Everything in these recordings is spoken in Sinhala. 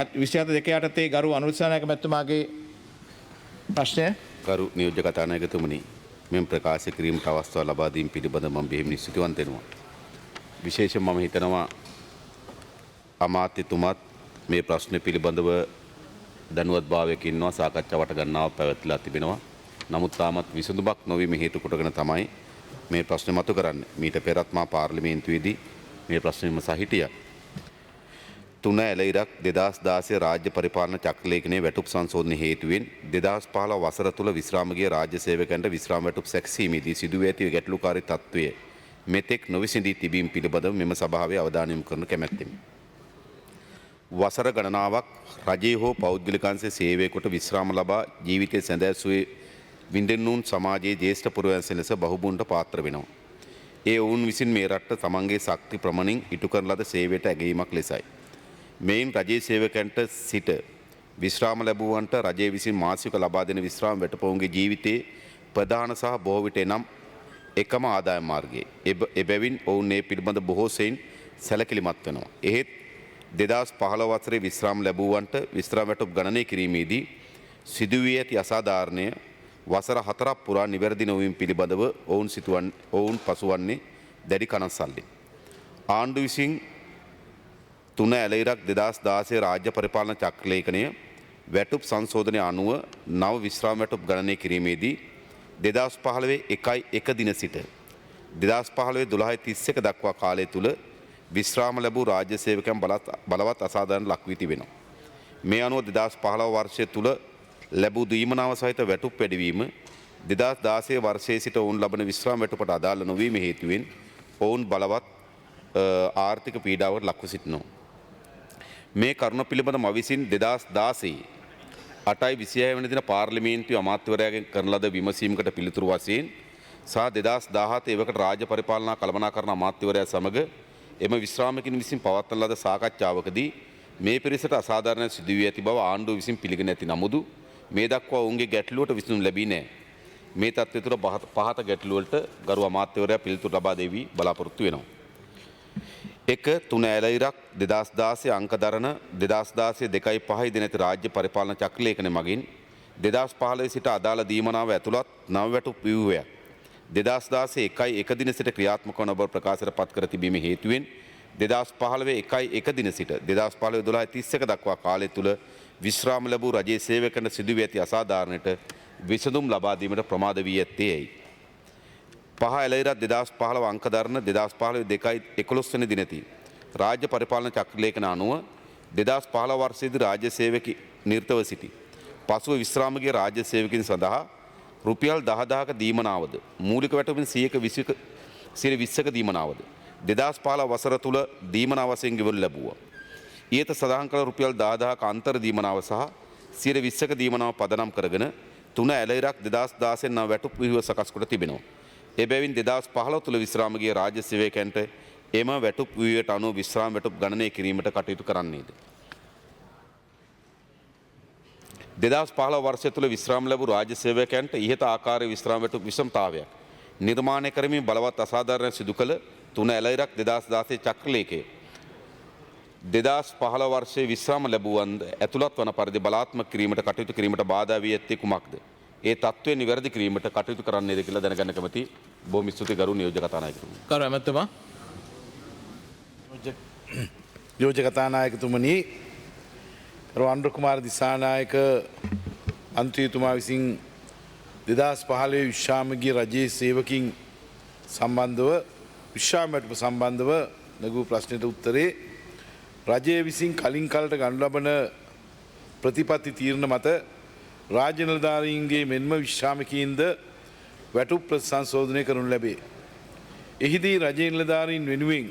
27 යටතේ ගරු අනුරසනායක මැතිතුමාගේ ප්‍රශ්නය. ගරු නියෝජ්‍ය කතානායකතුමනි, මෙම ප්‍රකාශ කිරීමට අවස්ථාව ලබා දීම පිළිබඳ මම බෙහෙවින් ස්තුතිවන්ත වෙනවා. විශේෂයෙන් මම හිතනවා අමාත්‍යතුමත් මේ ප්‍රශ්න පිළිබඳව දැනුවත්භාවයක ඉන්නවා, සාකච්ඡාවට ගන්නාව පැවැත්ලා තිබෙනවා. නමුත් තාමත් විසඳුමක් නොවීම හේතු කොටගෙන තමයි මේ ප්‍රශ්නේ මතු කරන්නේ. මීට පෙරත් මා පාර්ලිමේන්තුවේදී මේ ප්‍රශ්නෙම සහිටියා. 3 ඇලයිරක් 2016 රාජ්‍ය පරිපාලන චක්‍රලේඛනයේ වැටුප් සංශෝධන හේතුවෙන් 2015 වසර තුල විශ්‍රාම ගිය රාජ්‍ය සේවකයන්ට විශ්‍රාම වැටුප් සැකසීමේදී සිදුව ඇති ගැටලුකාරී තත්ත්වය මෙතෙක් නොවිසඳී තිබීම පිළිබඳව මෙම සභාවේ අවධානය යොමු කරන කැමැත්තෙමි. වසර ගණනාවක් රජයේ හෝ පෞද්ගලික අංශයේ සේවය කොට විශ්‍රාම ලබා ජීවිතයේ සැදැස්සුවේ විඳින්නුන් සමාජයේ ජ්‍යෙෂ්ඨ පුරවැසියන් ලෙස බහුබුන්ට පාත්‍ර වෙනවා. ඒ ඔවුන් විසින් මේ රටට තමන්ගේ ශක්ති ප්‍රමාණින් ඉටු කරන ලද සේවයට ඇගීමක් ලෙසයි. මෙයින් රජයේ සේවකයන්ට සිට විශ්‍රාම ලැබුවන්ට රජය විසින් මාසික ලබා දෙන විශ්‍රාම වැටුපුවන්ගේ ජීවිතයේ ප්‍රධාන සහ බොහෝ විට එනම් එකම ආදායම් මාර්ගය. එබැවින් ඔවුන් මේ පිළිබඳ බොහෝ සෙයින් සැලකිලිමත් වෙනවා. එහෙත් 2015 වසරේ විශ්‍රාම ලැබුවන්ට විශ්‍රාම වැටුප් ගණනය කිරීමේදී සිදුවී ඇති අසාධාරණය වසර 4ක් පුරා නිවැරදි නොවීම පිළිබඳව ඔවුන් පසුවන්නේ දැඩි කනස්සල්ලෙන්. ආණ්ඩුව විසින් 3 ඇලයිරක් 2016 රාජ්‍ය පරිපාලන චක්‍රලේඛනය වැටුප් සංශෝධනය අනුව නව විශ්‍රාම වැටුප් ගණනය කිරීමේදී 2015 1 දින සිට 2015 12:31 දක්වා කාලය තුල විශ්‍රාම ලැබූ රාජ්‍ය සේවකයන් බලවත් අසාධාරණ ලක් වී තිබෙනවා. මේ අනුව 2015 වර්ෂය තුල ලැබූ දීමනාව සහිත වැටුප් වැඩිවීම 2016 වර්ෂයේ සිට ඔවුන් ලබන විශ්‍රාම වැටුපට අදාළ නොවීම හේතුවෙන් ඔවුන් බලවත් ආර්ථික පීඩාවකට ලක්ව සිටිනවා. මේ කරුණ පිළිබඳ මම විසින් 2016 8/26 වෙනි දින පාර්ලිමේන්තුවේ අමාත්‍යවරයාගෙන් කරන ලද විමසීමකට පිළිතුරු වශයෙන් සහ 2017 එවකට රාජ්‍ය පරිපාලනා කළමනාකරණ අමාත්‍යවරයා සමග එම විශ්‍රාමිකින් විසින් පවත්වන ලද සාකච්ඡාවකදී මේ පිරිසට අසාධාරණ සිදු වී ඇති බව ආණ්ඩුව විසින් පිළිගෙන ඇති නමුදු මේ දක්වා ඔවුන්ගේ ගැටලුවට විසඳුම් ලැබී නැහැ. මේ තත්ත්වය තුළ පහත ගැටලුවලට ගරු අමාත්‍යවරයා පිළිතුරු ලබා දෙවි බලාපොරොත්තු වෙනවා. 3 ඇලයිරක් 2016 අංක දරන 2016 2.5 දිනති රාජ්‍ය පරිපාලන චක්‍රලේඛනය මගින් 2015 සිට අදාළ දීමනාව ඇතුළත් නව වැටුප් ව්‍යුහයක් 2016 1 දින සිට ක්‍රියාත්මක වන බව ප්‍රකාශයට පත් කර තිබීම හේතුවෙන් 2015 1 දින සිට 2015 12:31 දක්වා කාලය තුල විශ්‍රාම ලැබූ රජයේ සේවකයන්ට සිදුවී ඇති අසාධාරණයට විසඳුම් ලබා දීමට ප්‍රමාද වී ඇත්තේයි. 5 ඇලයිරක් 2015 අංක දරන 2015 2.11 වෙනි දිනදී රාජ්‍ය පරිපාලන චක්‍රලේඛන අනුව 2015 වර්ෂයේදී රාජ්‍ය සේවකී නිරතව සිටි පසුව විශ්‍රාම ගිය රාජ්‍ය සේවකයන් සඳහා රුපියල් 10000ක දීමනාවද මූලික වැටුපින් 120ක දීමනාවද 2015 වසර තුල දීමනාව වශයෙන් ගෙවනු ලැබුවා. ඊට සඳහන් කළ රුපියල් 10000ක අන්තර් දීමනාව සහ 120ක දීමනාව පදනම් කරගෙන 3 ඇලයිරක් 2016 නම් වැටුප් ව්‍යුහ සකස් කොට තිබෙනවා. එබැවින් 2015 තුල විශ්‍රාම ගිය රාජ්‍ය සේවකයන්ට එම වැටුප් ව්‍යුහයට අනුව විශ්‍රාම වැටුප් ගණනය කිරීමට කටයුතු කරන්නේද. 2015 වර්ෂය තුල විශ්‍රාම ලැබූ රාජ්‍ය සේවකයන්ට ඉහත ආකාරයේ විශ්‍රාම වැටුප් විෂමතාවයක් නිර්මාණය කරමින් බලවත් අසාධාරණ සිදු කළ 3 ඇලයිරක් 2016 චක්‍රලේඛය 2015 වර්ෂයේ විශ්‍රාම ලැබුවන් ඇතුළත් වන පරිදි බලාත්මක කිරීමට කටයුතු කිරීමට බාධා වී ඇත්තේ කුමක්ද? ඒ තත්ත්වය නිවැරදි කිරීමට කටයුතු කරන්නේද කියලා දැනගන්න කැමති. බොහොම ස්තුතියි ගරු නියෝජ්‍ය කතානායකතුමනි. කරු ඇමතුමා. නියෝජ්‍ය කතානායකතුමනි, කරු අනුර කුමාර දිසානායක මන්ත්‍රීතුමා විසින් 2015 විශ්‍රාම ගිය රජයේ සේවකින් සම්බන්ධව විශ්‍රාම වැටුප සම්බන්ධව නැගූ ප්‍රශ්නයට උත්තරේ රජය විසින් කලින් කලට ගනු ලබන ප්‍රතිපත්ති තීරණ මත රාජ්‍ය නිලධාරීන්ගේ මෙන්ම විශ්‍රාමිකයින්ද වැටුප් ප්‍රතිසංශෝධනය කරනු ලැබේ. එහිදී රජයේ නිලධාරීන් වෙනුවෙන්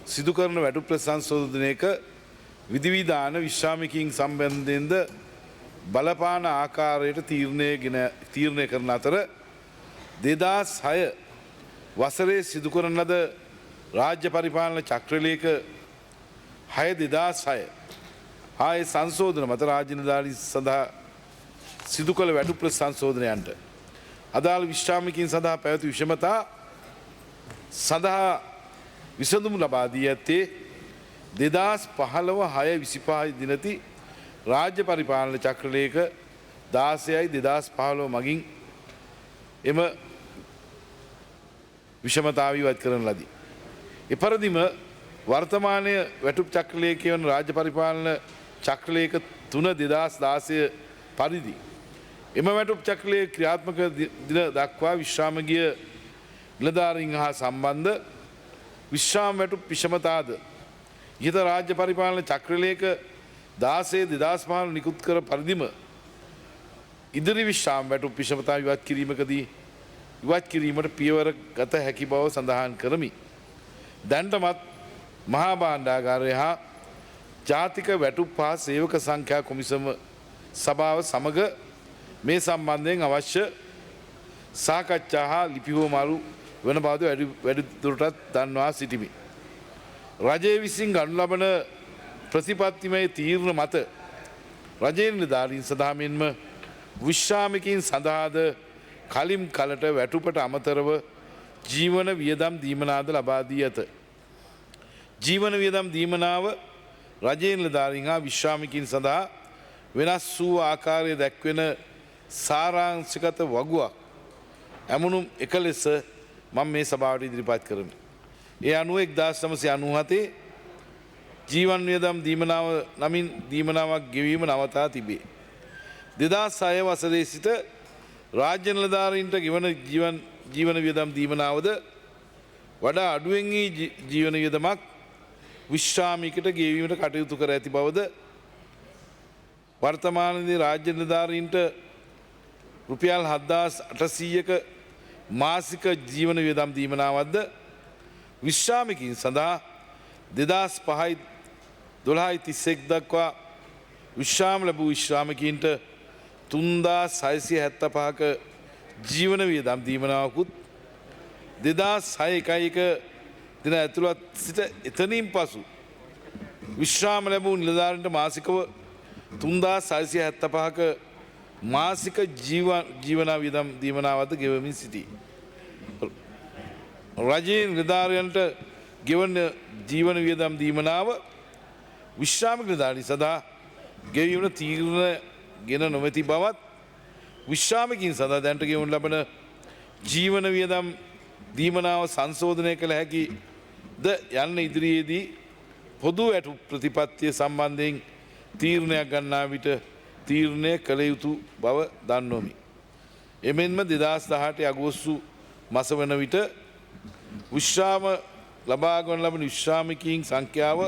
සිදු කරන වැටුප් ප්‍රතිසංශෝධනයක විධිවිධාන විශ්‍රාමිකයින් සම්බන්ධයෙන්ද බලපාන ආකාරයට තීරණය කරන අතර 2006 වසරේ සිදු කරන ලද රාජ්‍ය පරිපාලන චක්‍රලේඛ 6/2006 ආයේ සංශෝධන මත රාජ්‍ය නිලධාරීන් සඳහා සිදු කළ වැටුප් සංශෝධනයන්ට අදාළ විශ්‍රාමිකයින් සඳහා පැවති විෂමතා සඳහා විසඳුම් ලබා දී ඇත්තේ 2015 6/25 දිනති රාජ්‍ය පරිපාලන චක්‍රලේඛ 16/2015 මගින් එම විෂමතාව ඉවත් කරන ලදී. එපරිදිම වර්තමානය වැටුප් චක්‍රලේඛය වන රාජ්‍ය පරිපාලන චක්‍රලේඛ 3/2016 පරිදි එම වැටුප් චක්‍රලේඛ ක්‍රියාත්මක දින දක්වා විශ්‍රාම ගිය නිලධාරීන් හා සම්බන්ධ විශ්‍රාම වැටුප් විෂමතාද ඉහත රාජ්‍ය පරිපාලන චක්‍රලේඛ 16/2015 නිකුත් කර පරිදිම ඉදිරි විශ්‍රාම වැටුප් විෂමතා ඉවත් කිරීමකදී ඉවත් කිරීමට පියවර ගත හැකි බව සඳහන් කරමි. දැන්ටමත් මහා භාණ්ඩාගාරය හා ජාතික වැටුප් හා සේවක සංඛ්‍යා කොමිසම සභාව සමග මේ සම්බන්ධයෙන් අවශ්‍ය සාකච්ඡා හා ලිපි හෝමාරු වන බවද වැඩිදුරටත් දන්වා සිටිමි. රජය විසින් ගනු ලබන ප්‍රතිපත්තිමය තීරණ මත රජයේ නිලධාරීන් සඳහා මෙන්ම විශ්‍රාමිකයින් සඳහාද කලින් කලට වැටුපට අමතරව ජීවන වියදම් දීමනාද ලබා දී ඇත. ජීවන වියදම් දීමනාව රජයේ නිලධාරීන් හා විශ්‍රාමිකයින් සඳහා වෙනස් වූ ආකාරය දැක්වෙන සාරාංශගත වගුවක් ඇමුණුම් එක ලෙස මම මේ සභාවට ඉදිරිපත් කරමි. ඒ අනුව 1997 ජීවන් වියදම් දීමනාව නමින් දීමනාවක් ගෙවීම නවතා තිබේ. 2006 වසරේ සිට රාජ්‍ය නිලධාරීන්ට ගෙවන ජීවන වියදම් දීමනාවද වඩා අඩුවෙන් ජීවන වියදමක් විශ්‍රාමිකට ගෙවීමට කටයුතු කර ඇති බවද වර්තමානයේ රාජ්‍ය නිලධාරීන්ට රුපියල් 7,800ක මාසික ජීවන වියදම් දීමනාවක්ද විශ්‍රාමිකයින් සඳහා 2005-12-31 දක්වා විශ්‍රාම ලැබූ විශ්‍රාමිකයින්ට 3,675ක ජීවන වියදම් දීමනාවකුත් 2006-1 දින ඇතුළත් සිට එතනින් පසු විශ්‍රාම ලැබූ නිලධාරීන්ට මාසිකව 3,675ක මාසික ජීවන වියදම් දීමනාවක්ද ගෙවමින් සිටී. රජයේ නිලධාරීන්ට ගෙවන ජීවන වියදම් දීමනාව විශ්‍රාමික නිලධාරීන් සඳහා ගෙවීමට තීරණ ගෙන නොමැති බවත් විශ්‍රාමිකයින් සඳහා දැනට ගෙවනු ලබන ජීවන වියදම් දීමනාව සංශෝධනය කළ හැකිද යන්න ඉදිරියේදී පොදු වැටුප් ප්‍රතිපත්තිය සම්බන්ධයෙන් තීරණයක් ගන්නා විට තීරණය කළ යුතු බව දන්වමි. එමෙන්ම 2018 අගෝස්තු මාස වන විට විශ්‍රාම ලබා ගන්න ලබන විශ්‍රාමිකයින් සංඛ්‍යාව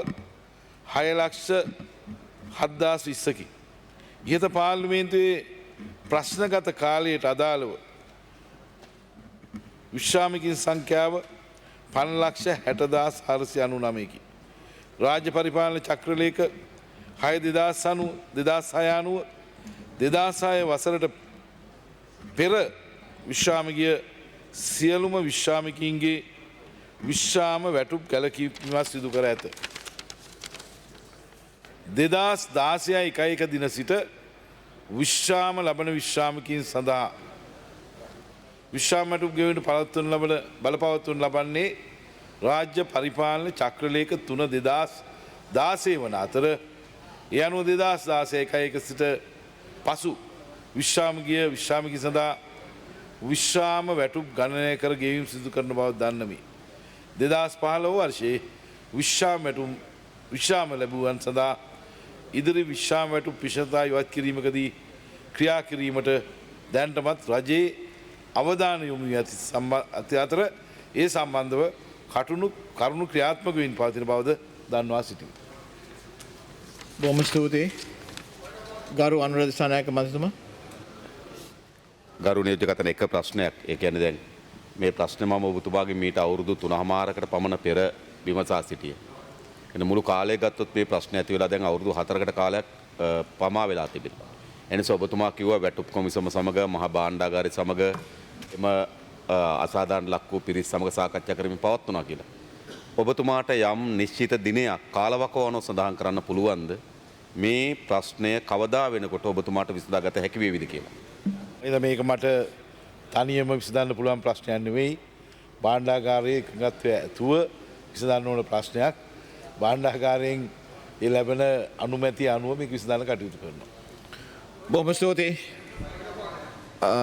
6,07,020කි. ඉහත පාර්ලිමේන්තුවේ ප්‍රශ්නගත කාලයට අදාළව විශ්‍රාමිකයින් සංඛ්‍යාව 5,60,499කි. රාජ්‍ය පරිපාලන චක්‍රලේඛ 6/2006 2006 වසරට පෙර විශ්‍රාම ගිය සියලුම විශ්‍රාමිකයින්ගේ විශ්‍රාම වැටුප් කැලකීමක් සිදු කර ඇත. 2016-1 දින සිට විශ්‍රාම ලබන විශ්‍රාමිකයින් සඳහා විශ්‍රාම වැටුප් ගෙවීමට බලපවත්වනු ලබන්නේ රාජ්‍ය පරිපාලන චක්‍රලේඛ 3/2016 වන අතර ඒ අනුව 2016-1 සිට පසු විශ්‍රාම ගිය විශ්‍රාමිකයින් සඳහා විශ්‍රාම වැටුප් ගණනය කර ගෙවීම සිදු කරන බව දන්නමි. 2015 වර්ෂයේ විශ්‍රාම ලැබුවන් සඳහා ඉදිරි විශ්‍රාම වැටුප් විෂමතා ඉවත් කිරීමකදී ක්‍රියා කිරීමට දැනටමත් රජයේ අවධානය යොමු වී ඇති අතර ඒ සම්බන්ධව කරුණු ක්‍රියාත්මක වෙමින් පවතින බවද දන්වා සිටිමි. බොහොම ස්තුතියි. ගරු අනුරාධ දිසානායක මහත්මයා. ගරු නියෝජකයන් එක ප්‍රශ්නයක්. ඒ කියන්නේ දැන් මේ ප්‍රශ්නේ මම ඔබතුමාගෙන් මීට අවුරුදු 3මාරකට පමණ පෙර විමසා සිටියේ. එන මුළු කාලය ගත්තොත් මේ ප්‍රශ්නේ ඇති වෙලා දැන් අවුරුදු 4කට කාලයක් පමා වෙලා තිබෙනවා. එනිසා ඔබතුමා කිව්වා වැටුප් කොමිසම සමග මහා භාණ්ඩාගාරය සමග එම අසාධාරණ ලක් වූ පිරිස් සමග සාකච්ඡා කරමින් පවත්වනවා කියලා. ඔබතුමාට යම් නිශ්චිත දිනයක් කාලවකවානුව සඳහන් කරන්න පුළුවන්ද මේ ප්‍රශ්නය කවදා වෙනකොට ඔබතුමාට විසඳාගත හැකි වේවිද කියලා? මේක මට තනියම විසඳන්න පුළුවන් ප්‍රශ්නයක් නෙවෙයි. භාණ්ඩාගාරයේ එකඟත්වය ඇතුව විසඳන්න ඕන ප්‍රශ්නයක්. භාණ්ඩාගාරයෙන් ඒ ලැබෙන අනුමැතිය අනුව මේ විසඳන්න කටයුතු කරනවා. බොහොම ස්තුතියි.